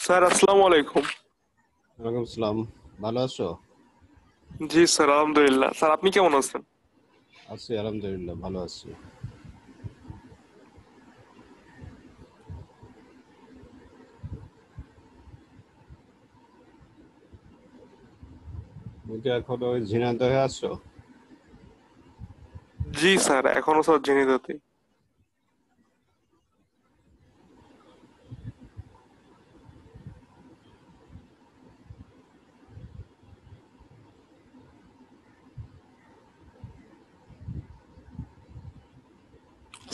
Sir আসসালামু আলাইকুম। ওয়ালাইকুম আসসালাম। ভালো আছো? জি স্যার, আলহামদুলিল্লাহ। স্যার আপনি কেমন আছেন? আছি, আলহামদুলিল্লাহ ভালো আছি। তুমি কি এখন ওই ঝিনাইদহে আছো? জি স্যার, এখনো স্যার ঝিনাইদহতে।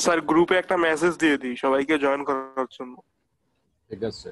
স্যার গ্রুপে একটা মেসেজ দিয়ে দিই সবাইকে জয়েন করার জন্য। ঠিক আছে।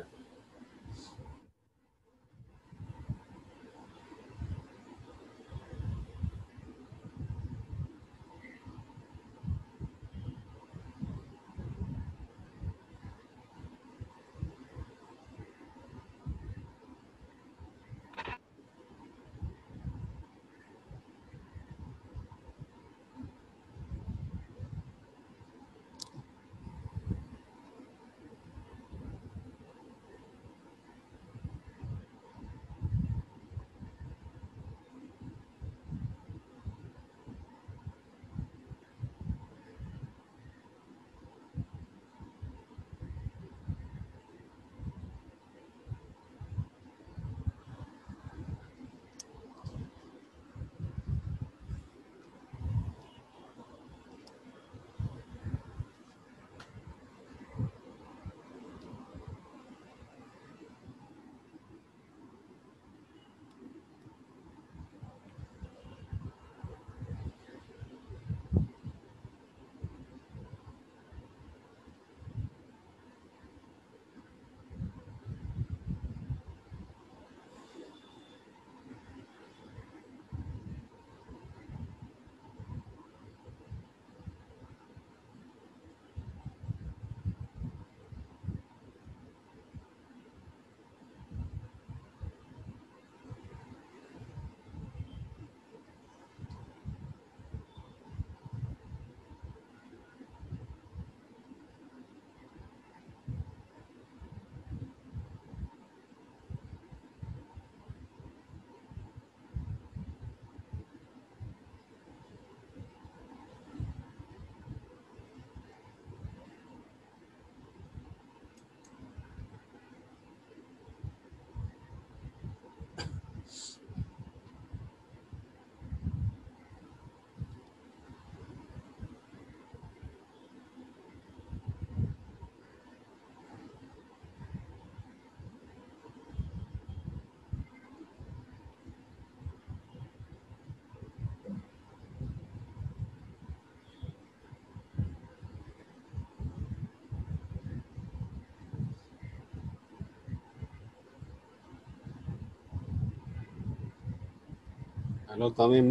হ্যালো তামিম,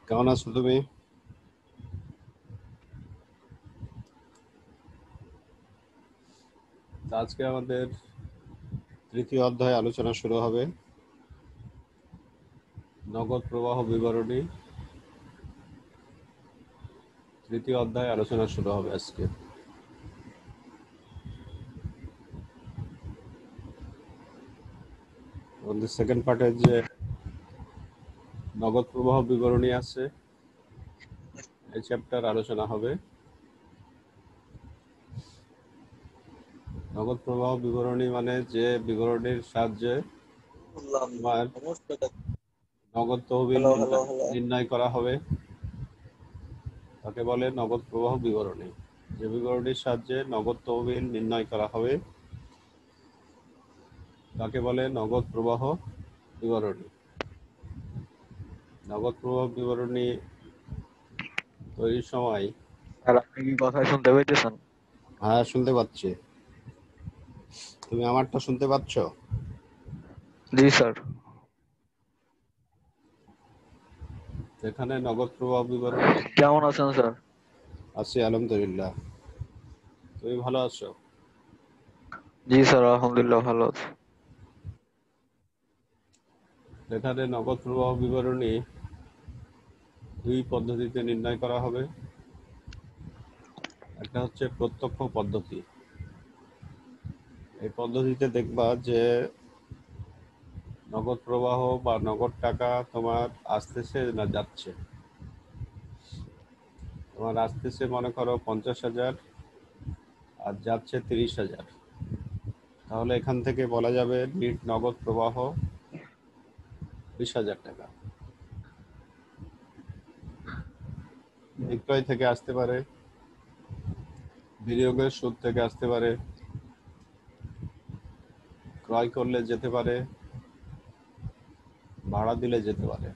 কেমন আছো তুমি? তো আজকে আমাদের তৃতীয় অধ্যায় আলোচনা শুরু হবে। নগদ প্রবাহ বিবরণী তৃতীয় অধ্যায় আলোচনা শুরু হবে আজকে। আমাদের সেকেন্ড পার্টে যে নগদ প্রবাহ বিবরণী আছে এই চ্যাপ্টার আলোচনা হবে। নগদ প্রবাহ বিবরণী মানে যে বিবরণীর সাহায্যে বললাম তোমার সমস্যাটা নগদ তহবিল হ্যালো হ্যালো হ্যালো নির্ণয় করা হবে, তাকে বলে নগদ প্রবাহ বিবরণী। যে বিবরণীর সাহায্যে নগদ তহবিল নির্ণয় করা হবে তাকে বলে নগদ প্রবাহ বিবরণী। নগদ প্রবাহ বিবরণী তৈরির সময়, স্যার আপনি কি কথা শুনতে পাইতেছেন? হ্যাঁ শুনতে পাচ্ছি। তুমি আমারটা শুনতে পাচ্ছ? জি স্যার। এখানে নগদ প্রবাহ বিবরণী। কেমন আছেন স্যার? আছি আলহামদুলিল্লাহ। তুমি ভালো আছো? জি স্যার, আলহামদুলিল্লাহ ভালো আছি। এখানে নগদ প্রবাহ বিবরণী দুই পদ্ধতিতে নির্ণয় করা হবে। একটা হচ্ছে প্রত্যক্ষ পদ্ধতি, এই পদ্ধতিতে দেখবা যে নগদ প্রবাহ বা নগদ টাকা তোমার আসতেছে না যাচ্ছে। তোমার আসতেছে মনে করো 50,000 আর যাচ্ছে 30,000, তাহলে এখান থেকে বলা যাবে নিট নগদ প্রবাহ 20,000 টাকা। বিক্রয় থেকে আসতে পারে, বিনিয়োগের সুদ থেকে আসতে পারে, ক্রয় করলে যেতে পারে, ভাড়া দিলে যেতে পারে।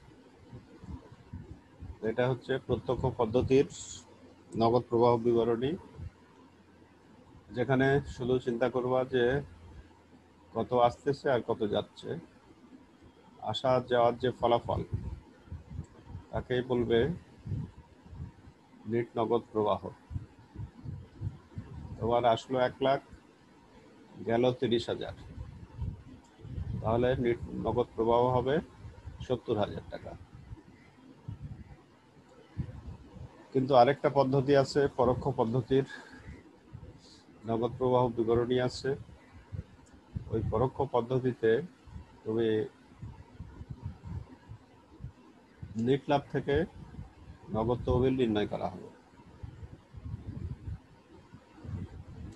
এটা হচ্ছে প্রত্যক্ষ পদ্ধতির নগদ প্রবাহ বিবরণী, যেখানে শুধু চিন্তা করবা যে কত আসতেছে আর কত যাচ্ছে। আসা যাওয়ার যে ফলাফল তাকেই বলবে নেট নগদ প্রবাহ। তোমার আসলো 1,00,000, গেল 30,000, তাহলে নেট নগদ প্রবাহ হবে 70,000 টাকা। কিন্তু আরেকটা পদ্ধতি আছে, পরোক্ষ পদ্ধতির নগদ প্রবাহ বিবরণী আছে। ওই পরোক্ষ পদ্ধতিতে তুমি নেট লাভ থেকে নগদ তহবিল নির্ণয় করা হবে।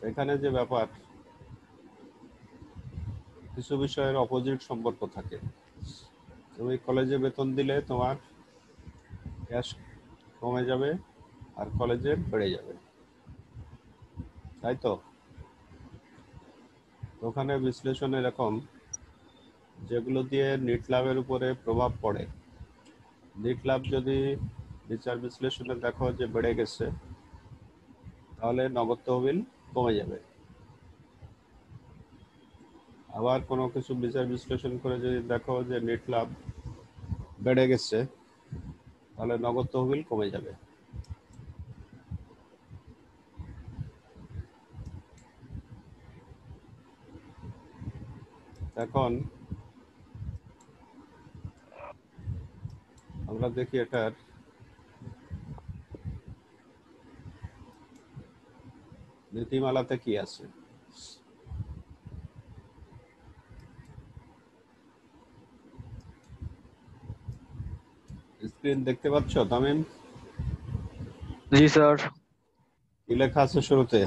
এখানে যে ব্যাপার, কিছু বিষয়ের অপোজিট সম্পর্ক থাকে। তুমি কলেজে বেতন দিলে তোমার ক্যাশ কমে যাবে আর কলেজে বেড়ে যাবে, তাই তো? ওখানে বিশ্লেষণ এরকম, যেগুলো দিয়ে নেট লাভের উপরে প্রভাব পড়ে। নেট লাভ যদি বিচার বিশ্লেষণে দেখো যে বেড়ে গেছে, তাহলে নগদ তহবিল কমে যাবে। আবার কোনো কিছু বিচার বিশ্লেষণ করে যদি দেখো যে নেট লাভ বেড়ে গেছে, তাহলে নগদ তহবিল কমে যাবে। এখন আমরা দেখি এটার নীতিমালাতে কি আছে। স্ক্রিন দেখতে পাচ্ছ তামিম? জি স্যার। কি লেখা আছে শুরুতে?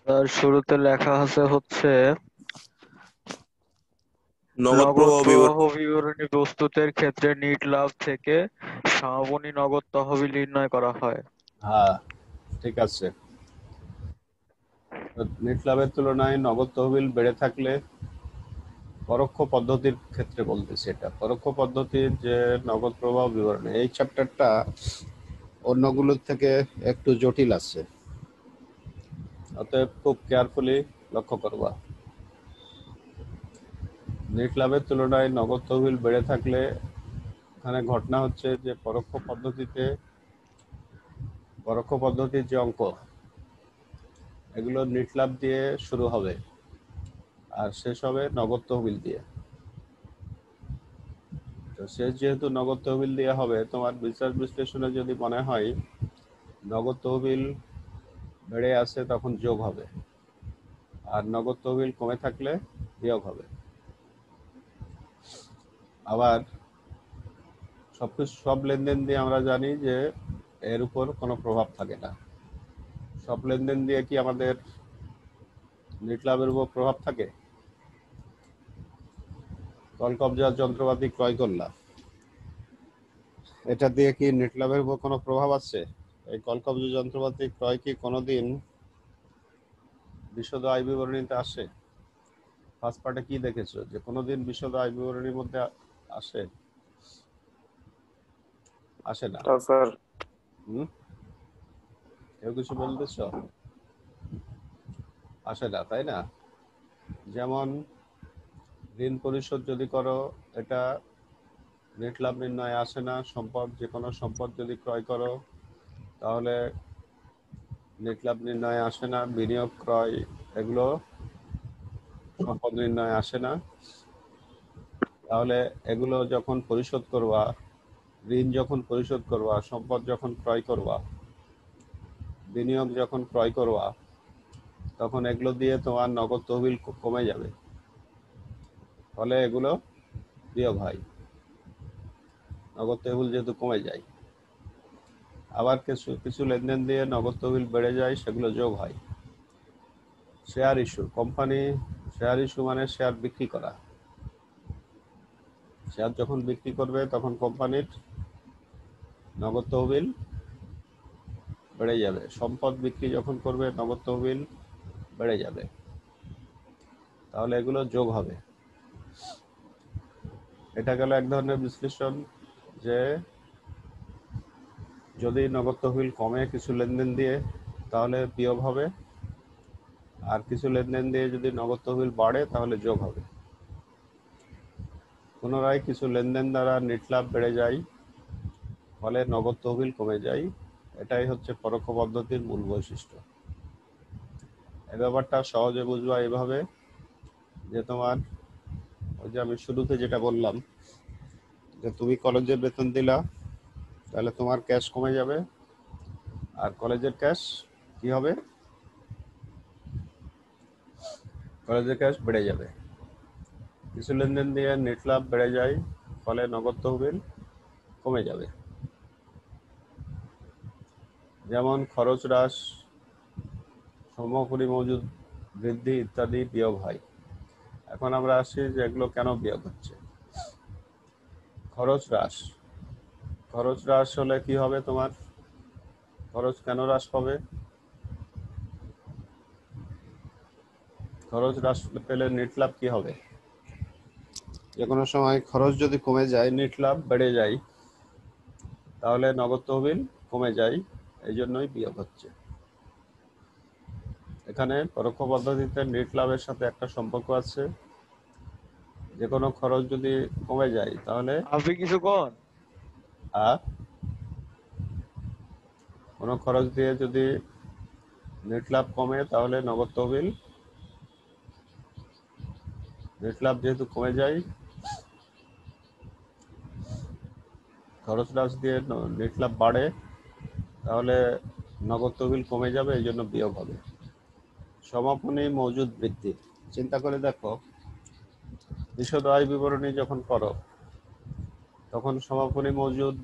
স্যার শুরুতে লেখা আছে হচ্ছে নগদ নগদ প্রবাহ প্রবাহ বিবরণী। বিবরণী প্রস্তুতের ক্ষেত্রে নিট লাভ থেকে সমাপনী নগদ তহবিল নির্ণয় করা হয়। হ্যাঁ, ঠিক আছে। নেট লাভের তুলনায় নগদ তহবিল বেড়ে থাকলে, পরোক্ষ পদ্ধতির ক্ষেত্রে বলতেছি, এটা পরোক্ষ পদ্ধতির যে নগদ প্রবাহ বিবরণী, এই চ্যাপ্টারটা অন্যগুলোর থেকে একটু জটিল আছে, অতএব খুব কেয়ারফুলি লক্ষ্য করবা। নেট লাভের তুলনায় নগদ তহবিল বেড়ে থাকলে এখানে ঘটনা হচ্ছে যে পরোক্ষ পদ্ধতির যে অঙ্ক, এগুলো নেট লাভ দিয়ে শুরু হবে আর শেষ হবে নগদ তহবিল দিয়ে। তো শেষ যেহেতু নগদ তহবিল দিয়ে হবে, তোমার বিচার বিশ্লেষণে যদি মনে হয় নগদ তহবিল বেড়ে আছে, তখন যোগ হবে, আর নগদ তহবিল কমে থাকলে বিয়োগ হবে। আবার সব লেনদেন দিয়ে আমরা জানি যে এর উপর কোনো প্রভাব থাকে না। সব লেনদেন দিয়ে কি আমাদের নেট লাভের উপর প্রভাব থাকে? কল কবজার যন্ত্রপাতি ক্রয় করলাম, এটা দিয়ে কি নেট লাভের উপর কোনো প্রভাব আছে? এই কল কবজা যন্ত্রপাতি ক্রয় কি কোনোদিন বিশদ আয় বিবরণীতে আসে? ফার্স্ট পার্টে কি দেখেছো যে কোনোদিন বিশদ আয় বিবরণীর মধ্যে আসে? আসে না। স্যার হুম, কেউ কিছু বলতেছ? আসে না, তাই না? যেমন ঋণ পরিশোধ যদি করো, এটা নেট লাভ নির্ণয়ে আসে না। যে কোনো সম্পদ যদি ক্রয় করো, তাহলে নেট লাভ নির্ণয়ে আসে না। বিনিয়োগ, ক্রয়, এগুলো সম্পদ নির্ণয়ে আসে না। তাহলে এগুলো যখন পরিশোধ করবা, ঋণ যখন পরিশোধ করবা, সম্পদ যখন ক্রয় করবা, বিনিয়োগ যখন ক্রয় করবা, তখন এগুলো দিয়ে তোমার নগদ তহবিল কমে যাবে, ফলে এগুলো বিয়োগ হয়, নগদ তহবিল যেহেতু কমে যায়। আবার কিছু কিছু লেনদেন দিয়ে নগদ তহবিল বেড়ে যায়, সেগুলো যোগ হয়। Share issue, company share issue মানে শেয়ার বিক্রি করা। শেয়ার যখন বিক্রি করবে তখন কোম্পানির নগদ তহবিল বেড়ে যাবে। সম্পদ বিক্রি যখন করবে নগদ তহবিল বেড়ে যাবে, তাহলে এগুলো যোগ হবে। এটা গেল এক ধরনের বিশ্লেষণ, যে যদি নগদ তহবিল কমে কিছু লেনদেন দিয়ে তাহলে বিয়োগ হবে, আর কিছু লেনদেন দিয়ে যদি নগদ তহবিল বাড়ে তাহলে যোগ হবে। পুনরায় কিছু লেনদেন দ্বারা নেট লাভ বেড়ে যায়, ফলে নগদ তহবিল কমে যায়। এটাই হচ্ছে পরোক্ষ পদ্ধতির মূল বৈশিষ্ট্য। এই ব্যাপারটা সহজে বুঝবা এইভাবে, যে তোমার ওই যে আমি শুরুতে যেটা বললাম, যে তুমি কলেজের বেতন দিলা, তাহলে তোমার ক্যাশ কমে যাবে, আর কলেজের ক্যাশ কি হবে, কলেজের ক্যাশ বেড়ে যাবে। কিছু লেনদেন দিয়ে নেট লাভ বেড়ে যায়, ফলে নগদ তহবিল কমে যাবে। যেমন খরচ হ্রাস, সমপরি মজুদ বৃদ্ধি ইত্যাদি বিয়োগ হয়। এখন আমরা আসি যে এগুলো কেন বিয়োগ হচ্ছে। খরচ হ্রাস, খরচ হ্রাস হলে কি হবে, তোমার খরচ কেন হ্রাস পাবে, খরচ হ্রাস পেলে নেট লাভ কি হবে। যে কোনো সময় খরচ যদি কমে যায়, নেট লাভ বেড়ে যায়, তাহলে নগদ তহবিল কমে যায়, এই জন্যই বিয়োগ হচ্ছে। এখানে পরোক্ষ পদ্ধতিতে নেট লাভের সাথে একটা সম্পর্ক আছে। যে কোনো খরচ যদি কমে যায় তাহলে আপনি কিছু কোন আর কোনো খরচ দিয়ে যদি নেট লাভ কমে তাহলে নগদ তহবিল, নেট লাভ যেহেতু কমে যায়, খরচ হ্রাস দিয়ে নেট লাভ বাড়ে, তাহলে নগদ তহবিল কমে যাবে, এই জন্য বিয়োগ হবে। সমাপনী মজুদ বৃদ্ধি, চিন্তা করে দেখো, বিশদ আয় বিবরণী যখন করো তখন সমাপনী মজুদ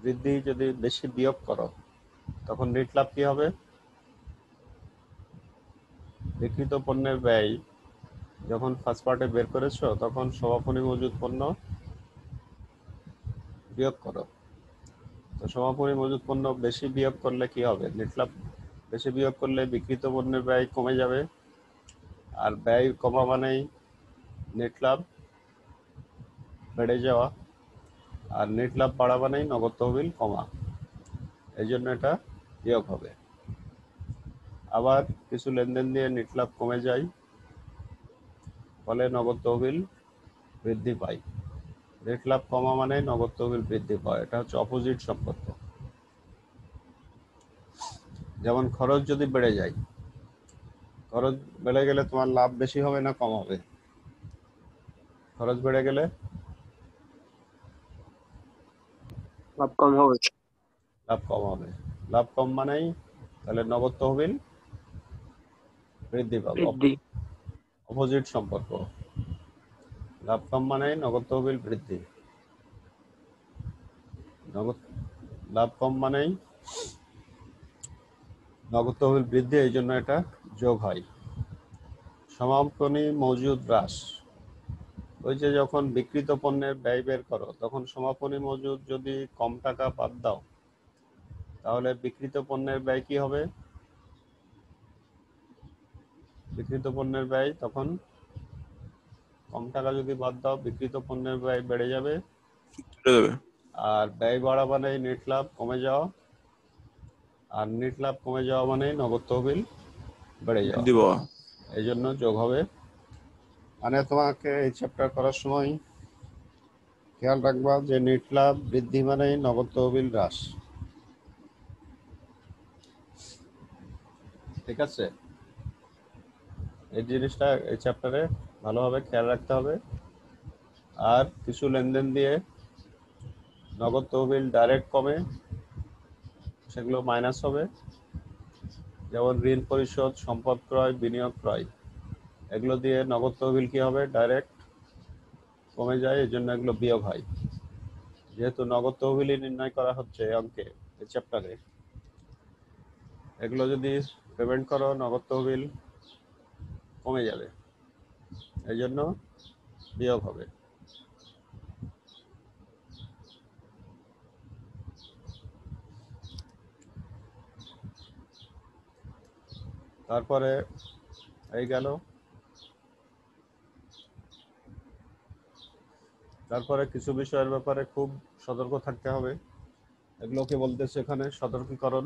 বৃদ্ধি যদি বেশি বিয়োগ করো, তখন নেট লাভ কি হবে, বিক্রিত পণ্যের ব্যয় যখন ফার্স্ট পার্টে বের করেছো তখন সমাপনী মজুদ পণ্য বিয়োগ করো। তো সমাপনী মজুদ পণ্য বেশি বিয়োগ করলে কি হবে, নেট লাভ বেশি বিয়োগ করলে বিক্রিত পণ্যের ব্যয় কমে যাবে, আর ব্যয় কমা মানেই নেট লাভ বেড়ে যাওয়া, আর নেট লাভ বাড়া মানেই নগদ তহবিল কমা, এই জন্য এটা বিয়োগ হবে। আবার কিছু লেনদেন দিয়ে নেট লাভ কমে যায়, ফলে নগদ তহবিল বৃদ্ধি পায়। নেট লাভ কমা মানে নগদ তহবিল বৃদ্ধি পায়, এটা হচ্ছে অপোজিট সম্পর্ক। যেমন খরচ যদি বেড়ে যায়, খরচ বেড়ে গেলে তোমার লাভ বেশি হবে না কম হবে, খরচ বেড়ে গেলে লাভ কম হবে। লাভ কম হবে। লাভ কম মানেই তাহলে নগদ তহবিল বৃদ্ধি পাবে, বৃদ্ধি। অপোজিট সম্পর্ক। লাভ কম মানেই নগদ তহবিল বৃদ্ধি, নগদ লাভ কম মানেই নগদ তহবিল বৃদ্ধি, এই জন্য এটা যোগ হয়। সমাপনী মজুদ হ্রাস, ওই যে যখন বিক্রিত পণ্যের ব্যয় বের করো তখন সমাপনী মজুদ যদি কম টাকা বাদ দাও, তাহলে বিক্রিত পণ্যের ব্যয় কি হবে, বিক্রিত পণ্যের ব্যয় তখন কম টাকা যদি বাদ দাও, বিক্রিত পণ্যের ব্যয় বেড়ে যাবে, চলে যাবে। আর ব্যয় বাড়া মানে নেট লাভ কমে যাওয়া, আর নেট লাভ কমে যাওয়া মানে নগদ তহবিল বেড়ে যাওয়া, বৃদ্ধি পাওয়া। এই জন্য যোগ হবে। মানে তোমাকে এই চ্যাপ্টার করার সময় খেয়াল রাখবা যে নেট লাভ বৃদ্ধি মানেই নগদ তহবিল হ্রাস, ঠিক আছে। এই জিনিসটা এই চ্যাপ্টারে ভালোভাবে খেয়াল রাখতে হবে। আর কিছু লেনদেন দিয়ে নগদ তহবিল ডাইরেক্ট কমে, সেগুলো মাইনাস হবে, যেমন ঋণ পরিশোধ, সম্পদ ক্রয়, বিনিয়োগ ক্রয়, এগুলো দিয়ে নগদ তহবিল কি হবে? ডাইরেক্ট কমে যায়, এই জন্য এগুলো বিয়োগ হয়। যেহেতু নগদ তহবিলই নির্ণয় করা হচ্ছে এই অঙ্কে, এই চ্যাপ্টারে, এগুলো যদি পেমেন্ট করো নগদ তহবিল কমে যাবে, এই জন্য বিয়োগ হবে। তারপরে এই গেল। তারপরে কিছু বিষয়ের ব্যাপারে খুব সতর্ক থাকতে হবে, এগুলোকে বলতেছে এখানে সতর্কীকরণ।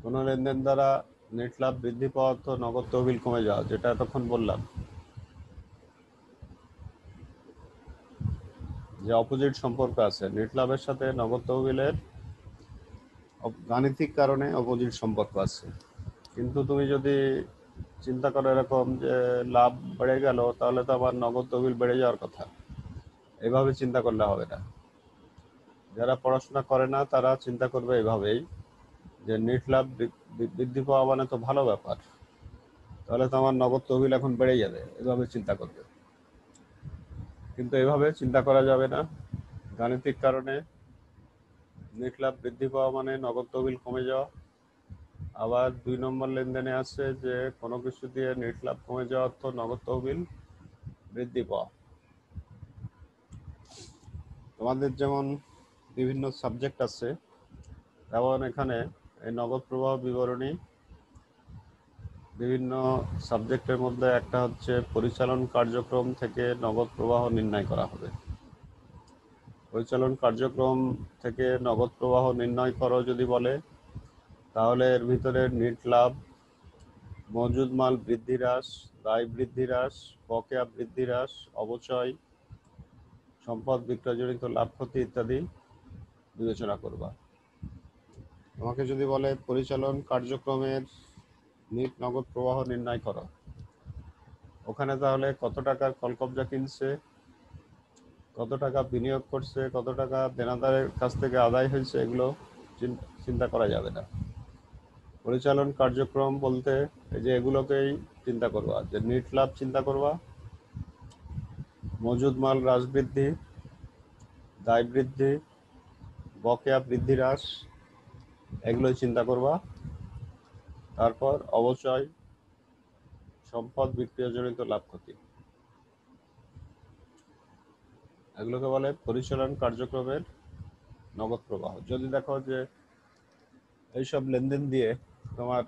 কোনো লেনদেন দ্বারা নেট লাভ বৃদ্ধি পাওয়া অর্থ নগদ তহবিল কমে যাওয়া, যেটা এতক্ষণ বললাম যে অপোজিট সম্পর্ক আছে নেট লাভের সাথে নগদ তহবিলের, গাণিতিক কারণে অপোজিট সম্পর্ক আছে। কিন্তু তুমি যদি চিন্তা করো এরকম যে লাভ বেড়ে গেল, তাহলে তো আবার নগদ তহবিল বেড়ে যাওয়ার কথা, এভাবে চিন্তা করলে হবে না। যারা পড়াশোনা করে না তারা চিন্তা করবে এভাবেই যে নেট লাভ বৃদ্ধি পাওয়া মানে তো ভালো ব্যাপার, তাহলে তো আমার নগদ তহবিল এখন বেড়ে যাবে, এভাবে চিন্তা করবে। কিন্তু এভাবে চিন্তা করা যাবে না। গাণিতিক কারণে নেট লাভ বৃদ্ধি পাওয়া মানে নগদ তহবিল কমে যাওয়া। আবার 2 নম্বর লেনদেনে আছে যে কোনো কিছু দিয়ে নেট লাভ কমে যাওয়া অর্থ নগদ তহবিল বৃদ্ধি পাওয়া। তোমাদের যেমন বিভিন্ন সাবজেক্ট আছে, তেমন এখানে এই নগদ প্রবাহ বিবরণী বিভিন্ন সাবজেক্টের মধ্যে একটা হচ্ছে পরিচালন কার্যক্রম থেকে নগদ প্রবাহ নির্ণয় করা হবে। পরিচালন কার্যক্রম থেকে নগদ প্রবাহ নির্ণয় করো যদি বলে, তাহলে এর ভিতরে নেট লাভ, মজুদ মাল বৃদ্ধি হ্রাস, দায় বৃদ্ধি হ্রাস, বকেয়া বৃদ্ধি হ্রাস, অবচয়, সম্পদ বিক্রয়জনিত লাভ ক্ষতি ইত্যাদি বিবেচনা করবা। তোমাকে যদি বলে পরিচালন কার্যক্রমের নেট নগদ প্রবাহ নির্ণয় করো, ওখানে তাহলে কত টাকার কলকবজা কিনছে, কত টাকা বিনিয়োগ করছে, কত টাকা দেনাদারের কাছ থেকে আদায় হয়েছে, এগুলো চিন্তা করা যাবে না। পরিচালন কার্যক্রম বলতে এই যে এগুলোকেই চিন্তা করবা, যে নেট লাভ চিন্তা করবা, মজুদ মাল হ্রাস বৃদ্ধি, দায় বৃদ্ধি, বকেয়া বৃদ্ধি হ্রাস, এগুলোই চিন্তা করবা। তারপর অবচয়, সম্পদ বিক্রয়জনিত লাভ ক্ষতি, এগুলোকে বলে পরিচালন কার্যক্রমের নগদ প্রবাহ। যদি দেখো যে এইসব লেনদেন দিয়ে তোমার,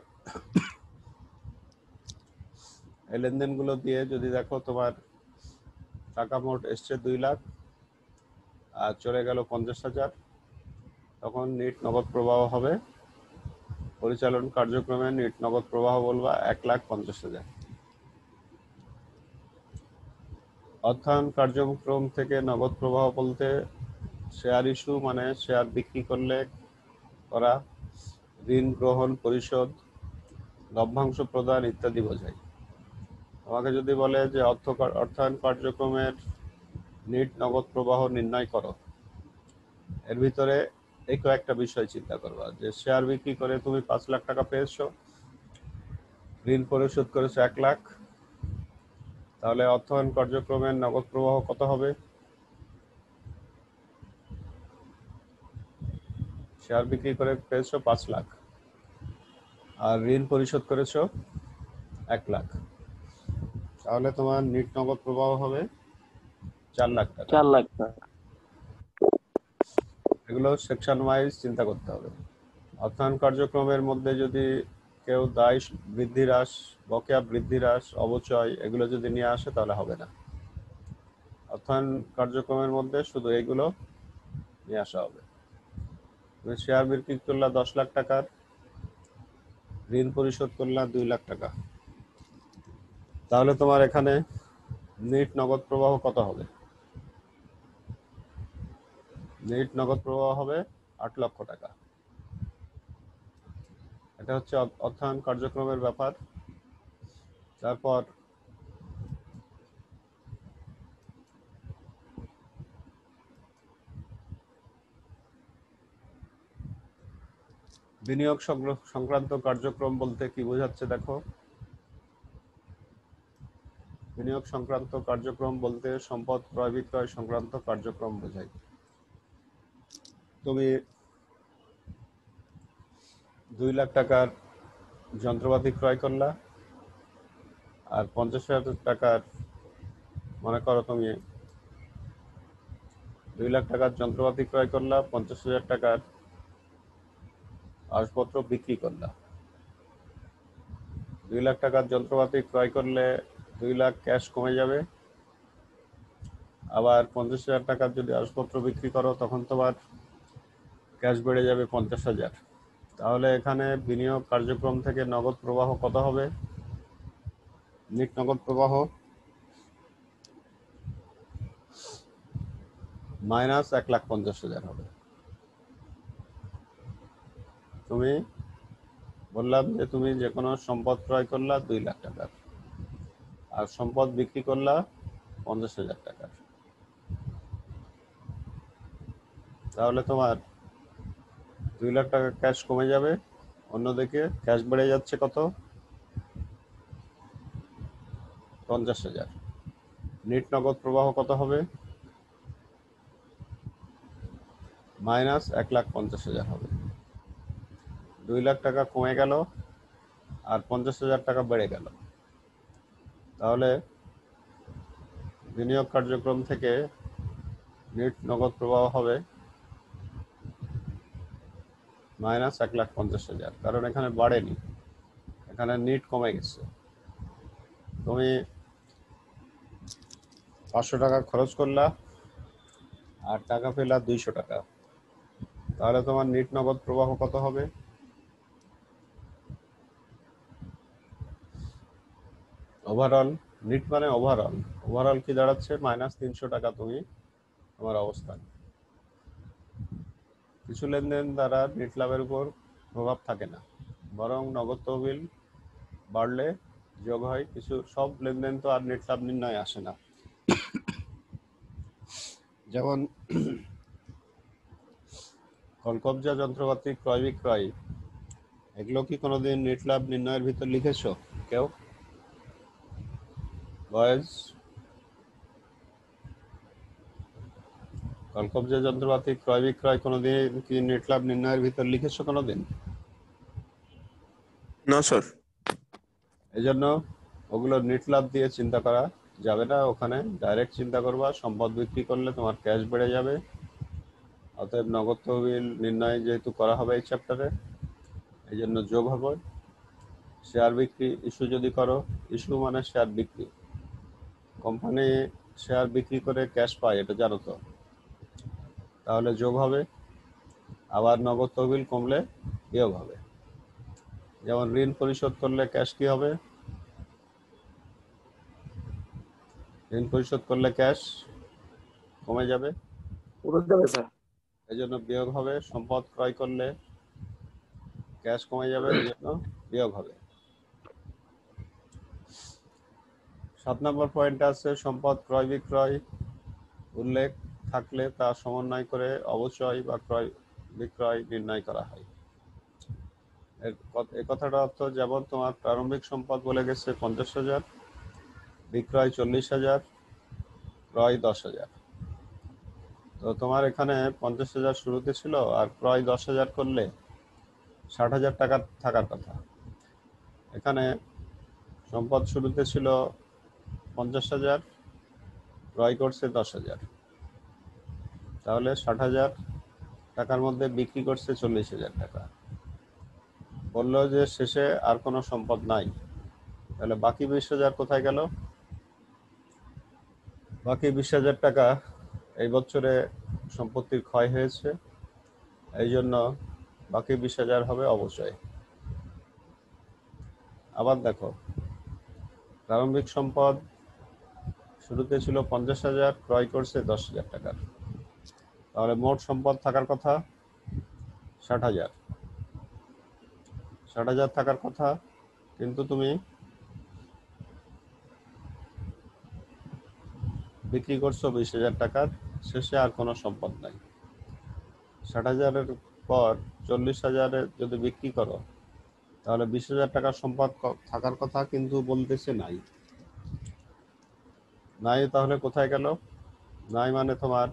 এই লেনদেনগুলো দিয়ে যদি দেখো তোমার টাকা মোট এসছে 2 লাখ আর চলে গেল 50,000, তখন নেট নগদ প্রবাহ হবে, পরিচালন কার্যক্রমে নেট নগদ প্রবাহ বলবা 1,50,000। অর্থায়ন কার্যক্রম থেকে নগদ প্রবাহ বলতে শেয়ার ইস্যু মানে শেয়ার বিক্রি করলে করা, ঋণ গ্রহণ পরিশোধ, লভ্যাংশ প্রদান ইত্যাদি বোঝায়। আমাকে যদি বলে যে অর্থায়ন কার্যক্রমের নেট নগদ প্রবাহ নির্ণয় করো, এর ভিতরে এই কয়েকটা বিষয় চিন্তা করবা, যে শেয়ার বিক্রি করে তুমি 5 লাখ টাকা পেয়েছো, ঋণ পরিশোধ করেছো 1 লাখ, তাহলে অর্থায়ন কার্যক্রমের নগদ প্রবাহ কত হবে? শেয়ার বিক্রি করে পেয়েছো 5 লাখ আর ঋণ পরিশোধ করেছো 1 লাখ, তাহলে তোমার নেট নগদ প্রবাহ হবে 4 লাখ টাকা। 4 লাখ টাকা। এগুলো সেকশন ওয়াইজ চিন্তা করতে হবে। অর্থায়ন কার্যক্রমের মধ্যে যদি কেউ দায় বৃদ্ধি হ্রাস, বকেয়া বৃদ্ধি হ্রাস, অবচয় এগুলো যদি নিয়ে আসে তাহলে হবে না। অর্থায়ন কার্যক্রমের মধ্যে শুধু এগুলো নিয়ে আসা হবে। তুমি শেয়ার বিক্রি করলা 10 লাখ টাকার, ঋণ পরিশোধ করলা 2 লাখ টাকা, তাহলে তোমার এখানে নেট নগদ প্রবাহ কত হবে? নেট নগদ প্রবাহ হবে 8 লক্ষ টাকা। এটা হচ্ছে অর্থায়ন কার্যক্রমের ব্যাপার। তারপর বিনিয়োগ সংক্রান্ত কার্যক্রম বলতে কি বোঝাচ্ছে দেখো। বিনিয়োগ সংক্রান্ত কার্যক্রম বলতে সম্পদ ক্রয় বিক্রয় সংক্রান্ত কার্যক্রম বোঝায়। তুমি 2 লাখ টাকার যন্ত্রপাতি ক্রয় করলা, আর 50,000 টাকার, মনে করো তুমি 2 লাখ টাকার যন্ত্রপাতি ক্রয় করলা, 50,000 টাকার আসবাবপত্র বিক্রি করলা। 2 লাখ টাকার যন্ত্রপাতি ক্রয় করলে 2 লাখ ক্যাশ কমে যাবে, আবার 50,000 টাকার যদি আসবাবপত্র বিক্রি করো তখন তোমার ক্যাশ বেড়ে যাবে 50,000। তাহলে এখানে বিনিয়োগ কার্যক্রম থেকে নগদ প্রবাহ কত হবে? নিট নগদ প্রবাহ মাইনাস 1,50,000 হবে। তুমি বললাম যে তুমি যে কোনো সম্পদ ক্রয় করলা 2 লাখ টাকার, আর সম্পদ বিক্রি করলা 50,000 টাকার। তাহলে তোমার 2 লাখ টাকা ক্যাশ কমে যাবে, অন্যদিকে ক্যাশ বেড়ে যাচ্ছে কত? 50,000। নিট নগদ প্রবাহ কত হবে? মাইনাস 1,50,000 হবে। 2 লাখ টাকা কমে গেল আর 50,000 টাকা বেড়ে গেল। তাহলে বিনিয়োগ কার্যক্রম থেকে নিট নগদ প্রবাহ হবে মাইনাস 1,50,000, কারণ এখানে বাড়েনি, এখানে নিট কমে গেছে। তুমি 500 টাকা খরচ করলা আর টাকা পেলা 200 টাকা, তাহলে তোমার নিট নগদ প্রবাহ কত হবে? ওভারঅল, নিট মানে ওভারঅল, ওভারঅল কি দাঁড়াচ্ছে? মাইনাস 300 টাকা তুমি তোমার অবস্থান। কিছু লেনদেন দ্বারা নেট লাভের উপর প্রভাব থাকে না, বরং নগদ তহবিল বাড়লে যোগ হয়। কিছু সব লেনদেন তো আর নেট লাভ নির্ণয় আসে না। যেমন কলকবজা যন্ত্রপাতি ক্রয় বিক্রয়, এগুলো কি কোনোদিন নেট লাভ নির্ণয়ের ভিতর লিখেছো কেউ? বয়েজ, কলকবজা যন্ত্রপাতি ক্রয় বিক্রয় কোনোদিন কি নেট লাভ নির্ণয়ের ভিতর লিখেছো কোনোদিন? না স্যার। এজন্য ওগুলো নেট লাভ দিয়ে চিন্তা করা যাবে না, ওখানে ডাইরেক্ট চিন্তা করবা সম্পদ বিক্রি করলে তোমার ক্যাশ বেড়ে যাবে। অতএব নগদ তহবিল নির্ণয় যেহেতু করা হবে এই চ্যাপ্টারে, এই জন্য যোগ হবে। শেয়ার বিক্রি ইস্যু যদি করো, ইস্যু মানে শেয়ার বিক্রি, কোম্পানি শেয়ার বিক্রি করে ক্যাশ পায়, এটা জানো তো, তাহলে যোগ হবে। আবার নগদ তহবিল কমলে বিয়োগ হবে। যেমন ঋণ পরিশোধ করলে ক্যাশ কি হবে? ঋণ পরিশোধ করলে ক্যাশ কমে যাবে, এই জন্য বিয়োগ হবে। সম্পদ ক্রয় করলে ক্যাশ কমে যাবে, এই জন্য বিয়োগ হবে। 7 নম্বর পয়েন্টে আছে সম্পদ ক্রয় বিক্রয় উল্লেখ থাকলে তা সমন্বয় করে অবচয় বা ক্রয় বিক্রয় নির্ণয় করা হয়। এই কথাটা অর্থ, যেমন তোমার প্রারম্ভিক সম্পদ বলে গেছে 50,000, বিক্রয় 40,000, ক্রয় 10,000। তো তোমার এখানে 50,000 শুরুতে ছিল, আর ক্রয় 10,000 করলে 60,000 টাকা থাকার কথা। এখানে সম্পদ শুরুতে ছিল 50,000, ক্রয় করছে 10,000, তাহলে 60,000 টাকার মধ্যে বিক্রি করছে 40,000 টাকা। বললো যে শেষে আর কোনো সম্পদ নাই, তাহলে বাকি 20,000 কোথায় গেল? বাকি 20,000 টাকা এই বছরে সম্পত্তির ক্ষয় হয়েছে, এই জন্য বাকি 20,000 হবে অবচয়। আবার দেখো, প্রারম্ভিক সম্পদ শুরুতে ছিল 50,000, ক্রয় করছে 10,000 টাকার, তাহলে মোট সম্পদ থাকার কথা 60,000। 60,000 থাকার কথা, কিন্তু তুমি বিক্রি করছো 20,000 টাকার, শেষে আর কোনো সম্পদ নাই। 60,000-এর পর 40,000-এ যদি বিক্রি করো, তাহলে 20,000 টাকার সম্পদ থাকার কথা, কিন্তু বলতেছে নাই। নাই তাহলে কোথায় গেল? নাই মানে তোমার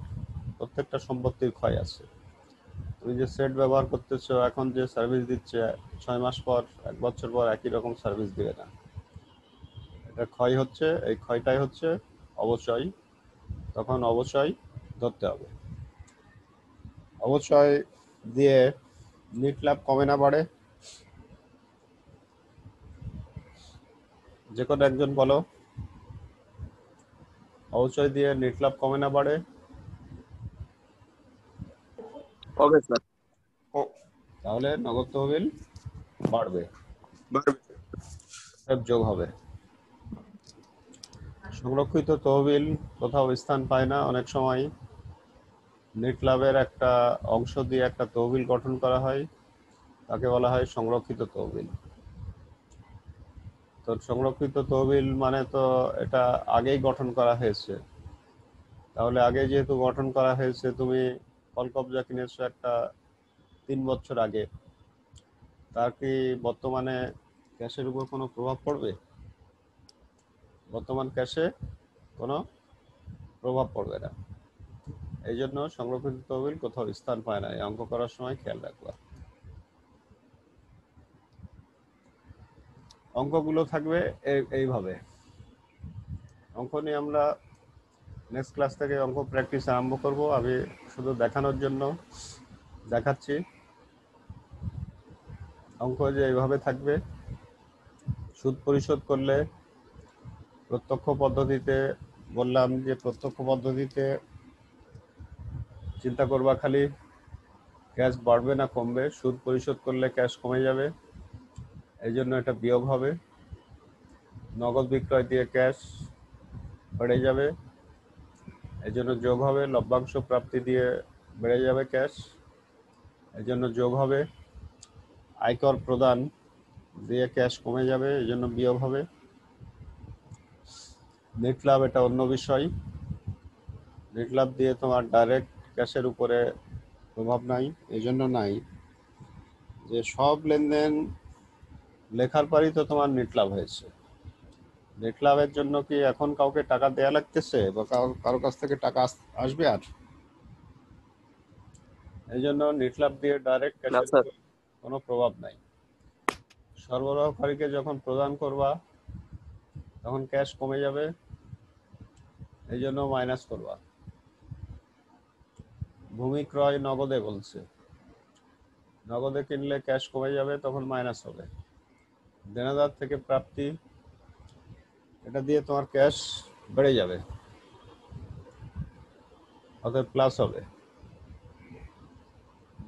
প্রত্যেকটা সম্পত্তির ক্ষয় আছে। তুমি যে সেট ব্যবহার করতেছো, এখন যে সার্ভিস দিচ্ছে, 6 মাস পর 1 বছর পর একই রকম সার্ভিস দিবে না। এটা ক্ষয় হচ্ছে, এই ক্ষয়টাই হচ্ছে অবশ্যই, তখন অবশ্যই ধরতে হবে। অবশ্যই দিয়ে নিট লাভ কমে না বাড়ে? যে কোনো একজন বলো, অবশ্যই দিয়ে নিট লাভ কমে না বাড়ে? হবে স্যার। তাহলে নগদ তহবিল বাড়বে, বাড়বে। যোগ হবে। সংরক্ষিত তহবিল কোথাও স্থান পায় না। অনেক সময় নেট লাভের একটা অংশ দিয়ে একটা তহবিল গঠন করা হয়, তাকে বলা হয় সংরক্ষিত তহবিল। তো সংরক্ষিত তহবিল মানে তো এটা আগেই গঠন করা হয়েছে। তাহলে আগে যেহেতু গঠন করা হয়েছে, তুমি কলকবজা কিনেছো একটা 3 বছর আগে, তার কি বর্তমানে ক্যাশের উপর কোনো প্রভাব পড়বে? বর্তমান ক্যাশে কোনো প্রভাব পড়বে না। এই জন্য সংরক্ষিত তহবিল কোথাও স্থান পায় না। এই অঙ্ক করার সময় খেয়াল রাখবা। অঙ্কগুলো থাকবে এইভাবে। অঙ্ক নিয়ে আমরা নেক্সট ক্লাস থেকে অঙ্ক প্র্যাকটিস আরম্ভ করব। আমি শুধু দেখানোর জন্য দেখাচ্ছি। অঙ্ক যে এইভাবে থাকবে, সুদ পরিশোধ করলে প্রত্যক্ষ পদ্ধতিতে, বললাম যে প্রত্যক্ষ পদ্ধতিতে চিন্তা করবা খালি ক্যাশ বাড়বে না কমবে। সুদ পরিশোধ করলে ক্যাশ কমে যাবে, এই জন্য এটা বিয়োগ হবে। নগদ বিক্রয় দিয়ে ক্যাশ বেড়ে যাবে, এই জন্য যোগ হবে। লভ্যাংশ প্রাপ্তি দিয়ে বেড়ে যাবে ক্যাশ, এই জন্য যোগ হবে। আয়কর প্রদান দিয়ে ক্যাশ কমে যাবে, এই জন্য বিয়োগ হবে। নেট লাভ এটা অন্য বিষয়। নেট লাভ দিয়ে তোমার ডাইরেক্ট ক্যাশের উপরে প্রভাব নাই, এই জন্য নাই যে সব লেনদেন লেখার পরই তো তোমার নেট লাভ হয়েছে। নেট লাভের জন্য কি এখন কাউকে টাকা দেয়া লাগতেছে বা কারো কাছ থেকে টাকা আসবে? আর এই জন্য নেট লাভ দিয়ে ডাইরেক্ট না ক্যাশের স্যার। উপর কোনো প্রভাব নাই। সরবরাহকারীকে যখন প্রদান করবা, তখন ক্যাশ কমে যাবে, এই জন্য মাইনাস করবা। ভূমি ক্রয় নগদে বলছে, নগদে কিনলে ক্যাশ কমে যাবে, তখন মাইনাস হবে। দেনাদার থেকে প্রাপ্তি, এটা দিয়ে তোমার ক্যাশ বেড়ে যাবে, অর্থাৎ প্লাস হবে।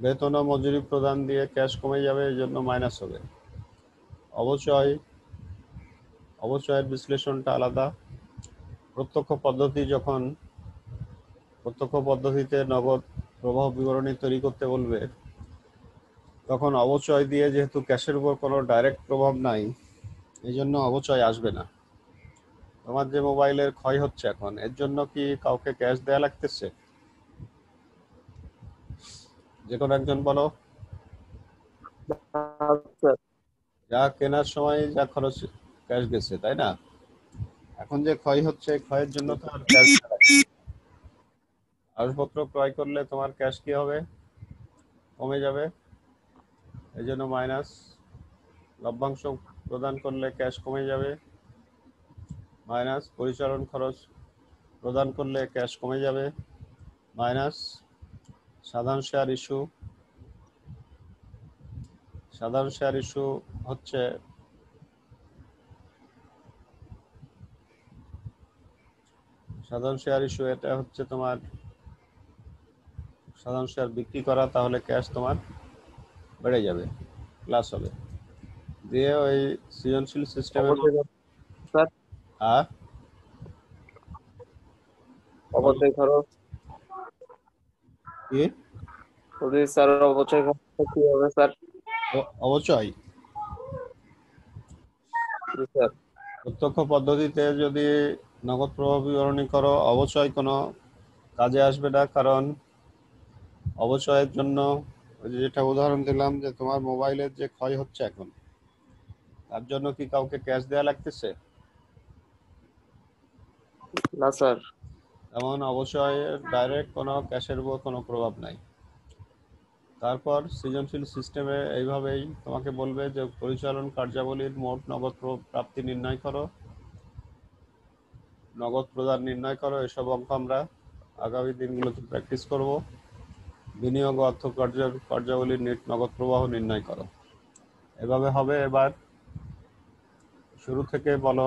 বেতন ও মজুরি প্রদান দিয়ে ক্যাশ কমে যাবে, এই জন্য মাইনাস হবে। অবশ্যয়ের বিশ্লেষণটা আলাদা। প্রত্যক্ষ পদ্ধতিতে নগদ প্রবাহ বিবরণী তৈরি করতে বলবে, তখন অবচয় দিয়ে যেহেতু ক্যাশের উপর কোনো ডাইরেক্ট প্রভাব নাই, এই জন্য অবচয় আসবে না। তোমার যে মোবাইলের ক্ষয় হচ্ছে এখন, এর জন্য কি কাউকে ক্যাশ দেয়া লাগতেছে? যে কোনো একজন বলো। স্যার। যা কেনার সময় যা খরচ ক্যাশ গেছে, তাই না? এখন যে ক্ষয় হচ্ছে, ক্ষয়ের জন্য তো আর ক্যাশ, আসবাবপত্র ক্রয় করলে তোমার ক্যাশ কি হবে? কমে যাবে, এই জন্য মাইনাস। লভ্যাংশ প্রদান করলে ক্যাশ কমে যাবে, মাইনাস। পরিচালন খরচ প্রদান করলে ক্যাশ কমে যাবে, মাইনাস। সাধারণ শেয়ার ইস্যু হচ্ছে এটা হচ্ছে তোমার সাধারণ শেয়ার বিক্রি করা, তাহলে ক্যাশ তোমার বেড়ে যাবে, প্লাস হবে। দিয়ে ওই সৃজনশীল সিস্টেমের স্যার, আর অবশ্যই খরচ। কি যদি স্যার অবশ্যই খরচ কি হবে স্যার? অবশ্যই জি স্যার। প্রত্যক্ষ পদ্ধতিতে যদি নগদ প্রবাহ বিবরণী করো, অবশ্যই কোনো কাজে আসবে না, কারণ অবচয়ের জন্য ওই যে যেটা উদাহরণ দিলাম যে তোমার মোবাইলের যে ক্ষয় হচ্ছে এখন, তার জন্য কি কাউকে ক্যাশ দেওয়া লাগতেছে? না স্যার। এমন অবশ্যই ডাইরেক্ট কোনো ক্যাশের উপর কোনো প্রভাব নাই। তারপর সৃজনশীল সিস্টেমে এইভাবেই তোমাকে বলবে যে পরিচালন কার্যাবলীর মোট নগদ প্রাপ্তি নির্ণয় করো, নগদ প্রদান নির্ণয় করো। এসব অঙ্ক আমরা আগামী দিনগুলোতে প্র্যাকটিস করব। বিনিয়োগ ও অর্থ কার্যাবলীর নেট নগদ প্রবাহ নির্ণয় করো। এভাবে হবে। এবার শুরু থেকে বলো,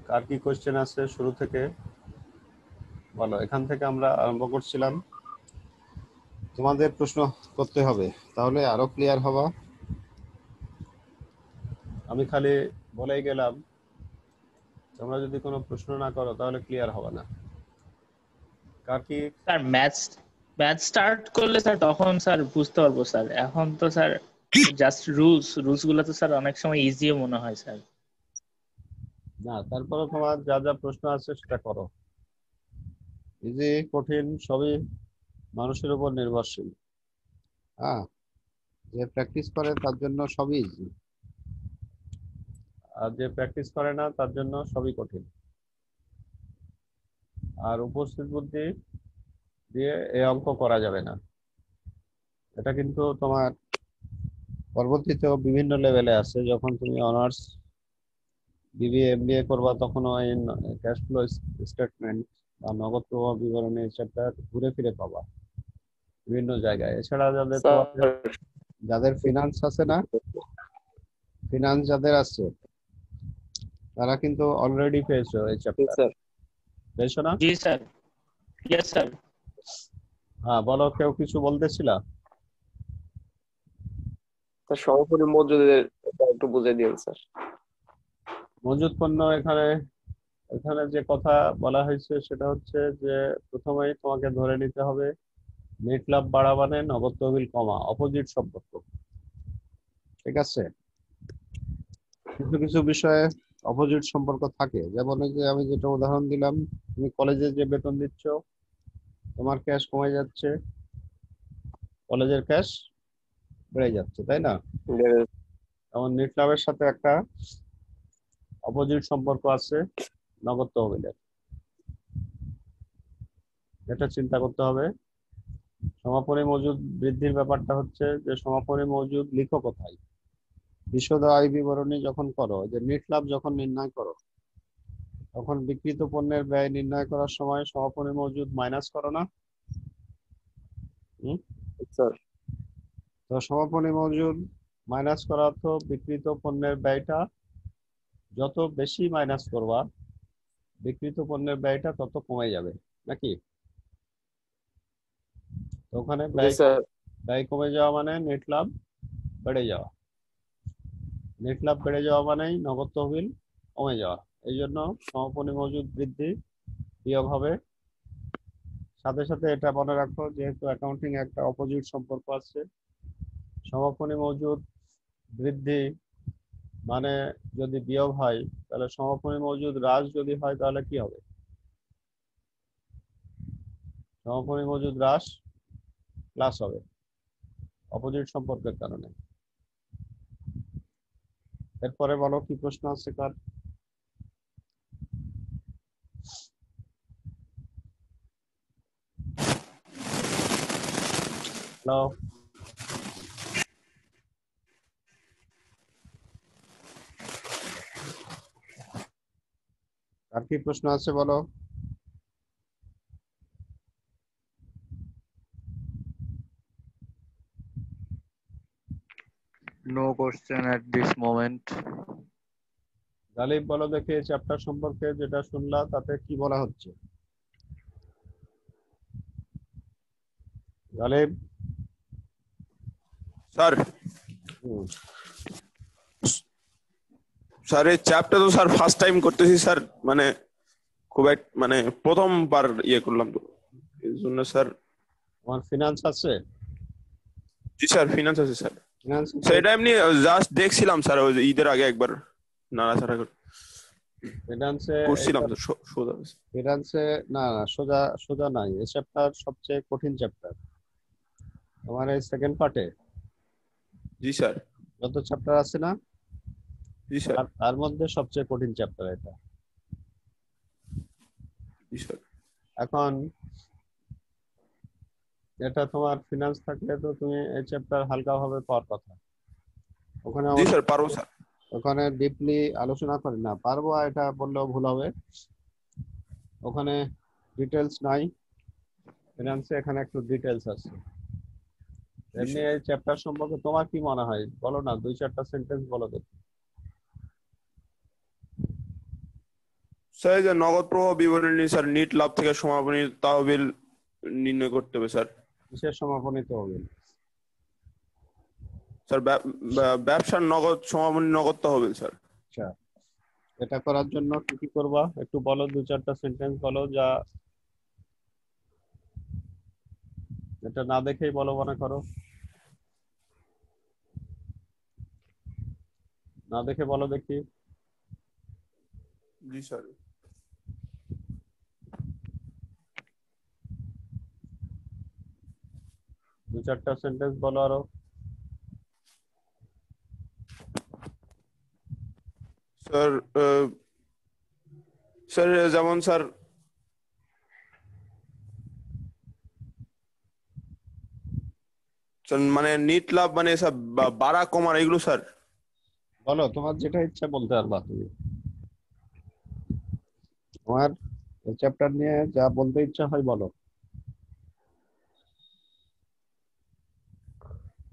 কার কি কোশ্চেন আছে শুরু থেকে বলো। এখান থেকে আমরা আরম্ভ করছিলাম, তোমাদের প্রশ্ন করতে হবে, তাহলে আরো ক্লিয়ার হবা। আমি খালি বলেই গেলাম, তোমরা যদি কোনো প্রশ্ন না করো তাহলে ক্লিয়ার হবে না। কার কি স্যার ম্যাথ ম্যাথ স্টার্ট করলে স্যার তখন স্যার বুঝতে পারবো স্যার। এখন তো স্যার জাস্ট রুলস গুলো তো স্যার অনেক সময় ইজিও মনে হয় স্যার। না, তারপরে তোমার যা যা প্রশ্ন আছে সেটা করো। ইজি কঠিন সবই মানুষের উপর নির্ভরশীল। হ্যাঁ, যে প্র্যাকটিস করে তার জন্য সবই ইজি, আর যে প্র্যাকটিস করে না তার জন্য সবই কঠিন। আর উপস্থিত বুদ্ধি দিয়ে এই অঙ্ক করা যাবে না। এটা কিন্তু তোমার পরবর্তীতেও বিভিন্ন লেভেলে আছে। যখন তুমি অনার্স বিবিএ এমবিএ করবা তখন ওই ক্যাশ ফ্লো স্টেটমেন্ট বা নগদ প্রবাহ বিবরণী চ্যাপ্টার ঘুরে ফিরে পাবা বিভিন্ন জায়গায়। এছাড়া যাদের ফিনান্স আছে না, ফিনান্স যাদের আছে তারা কিন্তু অলরেডি পেয়েছো এই চ্যাপ্টার, পেয়েছো না? জি স্যার। Yes sir. হ্যাঁ বলো, কেউ কিছু বলতেছিলা? সমাপনী মজুদের একটু বুঝিয়ে দিন স্যার। মজুদ পণ্য এখানে এখানে যে কথা বলা হয়েছে সেটা হচ্ছে যে প্রথমেই তোমাকে ধরে নিতে হবে নেট লাভ বাড়া মানে নগদ তহবিল কমা, অপোজিট সম্পর্ক। ঠিক আছে? কিছু কিছু বিষয়ে অপোজিট সম্পর্ক থাকে। যেমন এই যে আমি যেটা উদাহরণ দিলাম, তুমি কলেজে যে বেতন দিচ্ছ, তোমার ক্যাশ কমে যাচ্ছে, কলেজের ক্যাশ বেড়ে যাচ্ছে, তাই না? যেমন নেট লাভের সাথে একটা অপোজিট সম্পর্ক আছে নগদ তহবিলের, এটা চিন্তা করতে হবে। সমাপনী মজুদ বৃদ্ধির ব্যাপারটা হচ্ছে যে সমাপনী মজুদ লিখো কোথায়? বিশদ আয় বিবরণী যখন করো, যে নেট লাভ যখন নির্ণয় করো, তখন বিক্রিত পণ্যের ব্যয় নির্ণয় করার সময় সমাপনী মজুদ মাইনাস করো না? স্যার তো সমাপনী মজুদ মাইনাস করা অর্থ বিক্রিত পণ্যের ব্যয়টা যত বেশি মাইনাস করবা, বিক্রিত পণ্যের ব্যয়টা তত কমে যাবে, নাকি? তো ওখানে ব্যয় কমে যাওয়া মানে নেট লাভ বেড়ে যাওয়া, নেট লাভ বেড়ে যাওয়া মানেই নগদ তহবিল কমে যাওয়া। এই জন্য সমাপনী মজুদ বৃদ্ধি বিয়োগ হবে। সাথে সাথে এটা মনে রাখো, যেহেতু অ্যাকাউন্টিং একটা অপোজিট সম্পর্ক আছে, সমাপনী মজুদ বৃদ্ধি মানে যদি বিয়োগ হয় তাহলে সমাপনী মজুদ হ্রাস যদি হয় তাহলে কি হবে? সমাপনী মজুদ হ্রাস প্লাস হবে, অপোজিট সম্পর্কের কারণে। এরপরে বলো কি প্রশ্ন আছে কার? হ্যালো, আর কি প্রশ্ন আছে বলো? No question at this moment. Ghalib বলো দেখে চ্যাপ্টার সম্পর্কে যেটা শুনলা তাতে কি বলা হচ্ছে? গালিব স্যার স্যার এই চ্যাপ্টার তো স্যার ফার্স্ট টাইম করতেছি স্যার, মানে খুব এক মানে প্রথমবার ইয়ে করলাম তো এই জন্য স্যার। তোমার ফিনান্স আছে? জি স্যার ফিনান্স আছে স্যার। ফিনান্স সেটা এমনি জাস্ট দেখছিলাম স্যার ওই ঈদের আগে একবার নাড়াচাড়া করে। ফিনান্সে করছিলাম তো সোজা। ফিনান্সে না না, সোজা সোজা নাই, এই চ্যাপ্টার সবচেয়ে কঠিন চ্যাপ্টার তোমার এই সেকেন্ড পার্টে। জি স্যার। যত চ্যাপ্টার আছে না, জি স্যার। তার মধ্যে সবচেয়ে কঠিন চ্যাপ্টার এটা। জি স্যার। এখন এটা তোমার ফিনান্স থাকলে তো তুমি এই চ্যাপ্টার হালকাভাবে পাওয়ার কথা। ওখানে জি অবশ্য স্যার পারবো স্যার। ওখানে ডিপলি আলোচনা করি না, পারবো এটা বললেও ভুল হবে। ওখানে ডিটেলস নাই, ফিনান্সে এখানে একটু ডিটেলস আছে। এমনি এই চ্যাপ্টার সম্পর্কে তোমার কি মনে হয় বলো না, 2-4টা সেন্টেন্স বলো দেখি। স্যার এই যে নগদ প্রবাহ বিবরণী স্যার, নিট লাভ থেকে সমাপনী তহবিল নির্ণয় করতে হবে স্যার। কিসের সমাপনীত হবে? স্যার ব্যবসার নগদ সমাপনী নগদ তহবিল স্যার। আচ্ছা, এটা করার জন্য কি কি করবা একটু বলো, 2-4টা সেন্টেন্স বলো, যা এটা না দেখেই বলো মনে করো, না দেখে বলো দেখি। জি স্যার। 2-4টা সেন্টেন্স বলো আরো। স্যার স্যার যেমন স্যার মানে নিট লাভ মানে স্যার বাড়া কমার এগুলো স্যার। বলো তোমার যেটা ইচ্ছা বলতে পারবা তুমি, তোমার চ্যাপ্টার নিয়ে যা বলতে ইচ্ছা হয় বলো।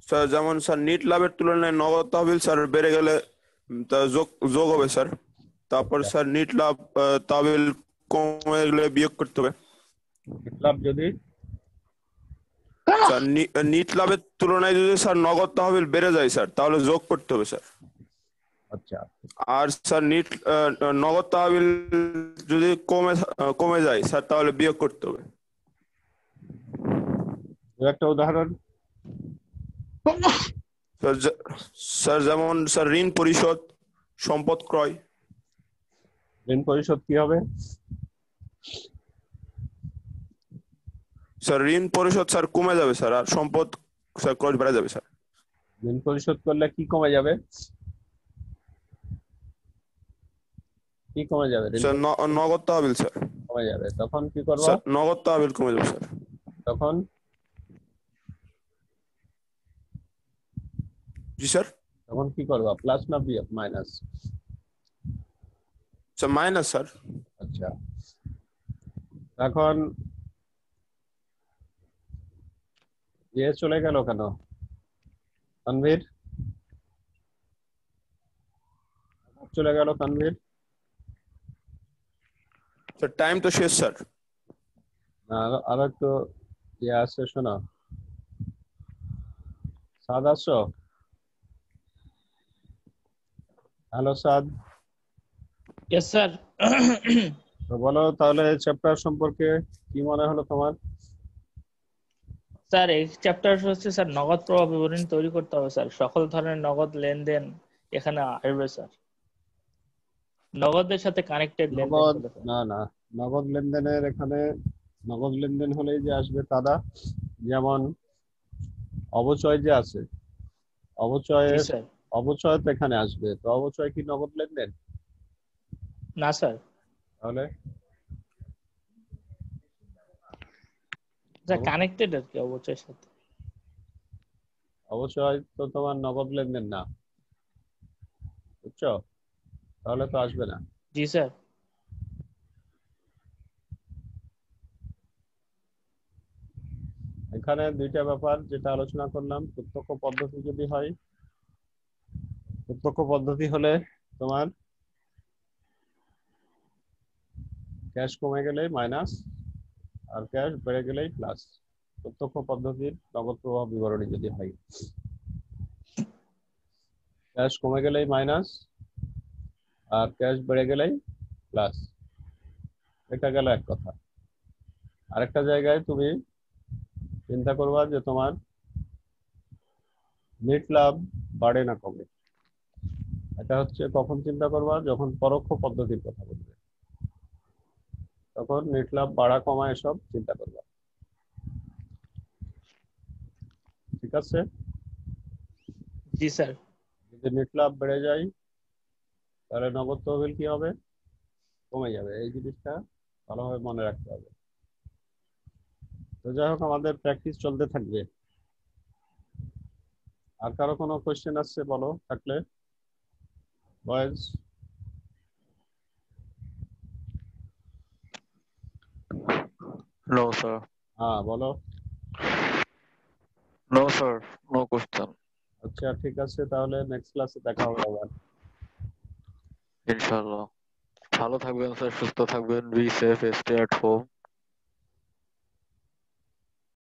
স্যার যেমন স্যার নিট লাভের তুলনায় নগদ তহবিল স্যার বেড়ে গেলে তা যোগ যোগ হবে স্যার। তারপর আচ্ছা, স্যার নিট লাভ তহবিল কমে গেলে বিয়োগ করতে হবে লাভ যদি স্যার। নিট লাভের তুলনায় যদি স্যার নগদ তহবিল বেড়ে যায় স্যার, তাহলে যোগ করতে হবে স্যার। আচ্ছা আর স্যার নগদ তহবিল যদি কমে যায় স্যার, তাহলে বিয়োগ করতে হবে। একটা উদাহরণ। স্যার স্যার যেমন স্যার ঋণ পরিশোধ, সম্পদ ক্রয়। ঋণ পরিশোধ কি হবে? স্যার ঋণ পরিশোধ স্যার কমে যাবে স্যার, আর সম্পদ স্যার ক্রয় বেড়ে যাবে স্যার। ঋণ পরিশোধ করলে কি কমে যাবে? কি কমে যাবে? ঋণ স্যার নগদ তহবিল স্যার। কমে যাবে, তখন কি করবা? স্যার নগদ তহবিল কমে যাবে স্যার। তখন জি স্যার। তখন কি করবা, প্লাস না মাইনাস? Sir minus sir. আচ্ছা, এখন চলে গেল কেন তানভীর? চলে গেল তানভীর? স্যার টাইম তো শেষ স্যার। না, আরো একটু আছে, শোনো। সাদ আসছো? হ্যালো সাদ, ইয়েস স্যার। তো বলো তাহলে চ্যাপ্টার সম্পর্কে কি মনে হলো তোমার? স্যার এই চ্যাপ্টার হচ্ছে স্যার নগদ প্রবাহ বিবরণী তৈরি করতে হবে স্যার, সকল ধরনের নগদ লেনদেন এখানে আসবে স্যার, নগদের সাথে কানেক্টেড লেনদেন নগদ গুলো স্যার। না না, নগদ লেনদেনের এখানে নগদ লেনদেন হলেই যে আসবে তা না। যেমন অবচয় যে আছে, জি অবচয়ের স্যার। অবচয় তো এখানে আসবে, তো অবচয় কি নগদ লেনদেন? না স্যার, তাহলে কানেক্টেড আর কি অবচয়ের সাথে। অবচয় তো তোমার নগদ লেনদেন না, বুঝছো? তাহলে তো আসবে না। জি স্যার। এখানে দুইটা ব্যাপার যেটা আলোচনা করলাম, প্রত্যক্ষ পদ্ধতি যদি হয়, প্রত্যক্ষ পদ্ধতি হলে তোমার ক্যাশ কমে গেলে মাইনাস, আর ক্যাশ বেড়ে গেলেই প্লাস। প্রত্যক্ষ পদ্ধতির নগদ প্রবাহ বিবরণী যদি হয়, ক্যাশ কমে গেলেই মাইনাস আর ক্যাশ বেড়ে গেলেই প্লাস। এটা গেল এক কথা। আরেকটা জায়গায় তুমি চিন্তা করবা যে তোমার নেট লাভ বাড়ে না কমে। এটা হচ্ছে কখন চিন্তা করবা, যখন পরোক্ষ পদ্ধতির কথা বলবে, তখন নেট লাভ বাড়া কমা এসব চিন্তা করবা। ঠিক আছে? জি স্যার। যদি নেট লাভ বেড়ে যায় তাহলে নগদ তহবিল কি হবে? কমে যাবে। এই জিনিসটা ভালোভাবে মনে রাখতে হবে। তো যাই হোক, আমাদের প্র্যাকটিস চলতে থাকবে। আর কারো কোনো কোয়েশ্চেন আসছে বলো থাকলে, বয়েজ? No sir. হ্যাঁ বলো। No sir, no question. আচ্ছা ঠিক আছে, তাহলে নেক্সট ক্লাসে দেখা হবে আবার। ইনশাআল্লাহ। ভালো থাকবেন স্যার, সুস্থ থাকবেন, be safe, stay at home.